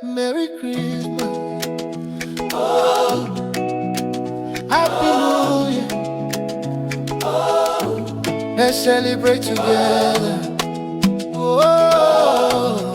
Merry Christmas. Oh, Happy New Year. Oh, let's celebrate together. Oh,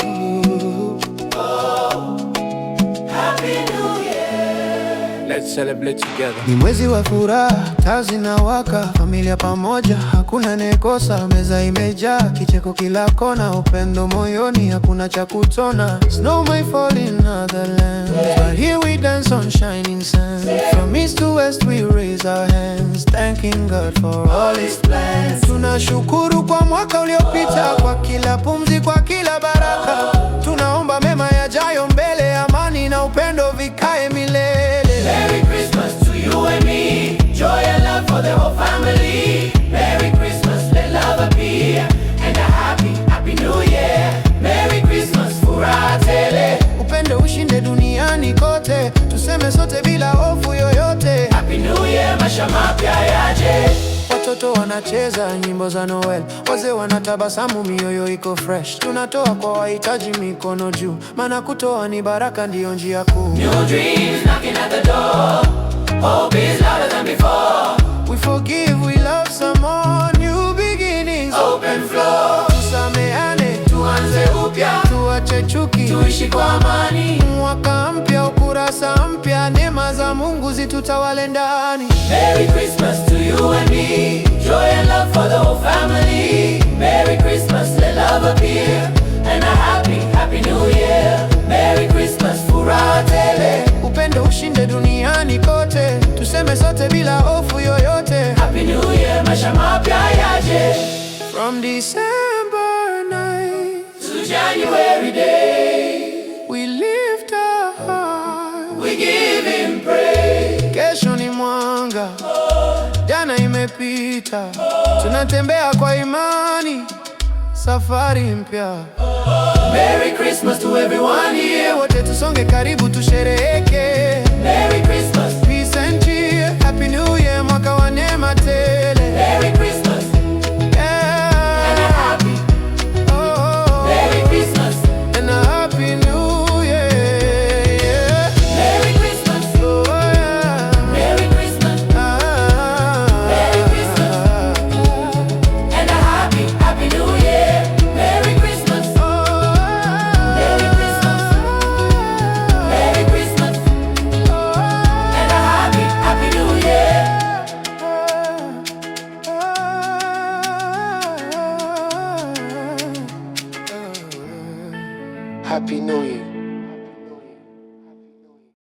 Happy New Year. Let's celebrate together. ni mwezi wa furaha, taa zinawaka, familia pamoja, hakuna anayekosa. Meza imejaa kicheko kila kona, upendo moyoni, hakuna cha kutona. Snow might fall in other lands, but here we dance on shining sands. From east to west we raise our hands, thanking God for all His plans. Tunashukuru kwa mwaka uliopita, kwa kila pumzi, kwa kila baraka. Tunaomba mema yajayo mbele, amani na upendo vikae milele. Merry Christmas to you and me. Joy and love for the whole family. Merry Christmas, let love appear. And a happy New Year. Merry Christmas, furaha tele. Upendo ushinde duniani kote, tuseme sote bila hofu yoyote. Happy New Year, maisha mapya yaje. Watoto wanacheza nyimbo za Noel, wazee wanatabasamu, mioyo iko fresh. Tunatoa kwa wahitaji, mikono juu, maana kutoa ni baraka, ndiyo njia kuu. New dreams knocking at the door. Hope is louder than before. We forgive, we love some more. New beginnings, Open floor. tusameane, Tuanze upya. tuache chuki, Tuishi kwa amani. mwaka mpya, ukurasa mpya, neema za Mungu zitutawale ndani. Merry Christmas to you and me. Joy and love for the whole family. Merry Christmas, let love appear. And a happy New Year. Merry Christmas, furaha tele. Upendo ushinde duniani kote, tuseme sote bila hofu yoyote. Happy New Year, maisha mapya yaje. From December night To January day, we lift our heart. we give Him praise. Kesho ni mwanga, jana imepita, tunatembea kwa imani, safari mpya. Merry Christmas to everyone here. Wote tusonge karibu, tushereheke. Merry Christmas, Peace and cheer, Happy New Year, mwaka wa neema tele. Merry Christmas, and a Yeah. happy, Oh, Merry Christmas, and a Happy New Year. Yeah. Merry Christmas, Oh, yeah. Merry Christmas, Merry Christmas. and a happy New Year. Merry Christmas, Merry Christmas, Merry Christmas, and a happy New Year. Happy New Year.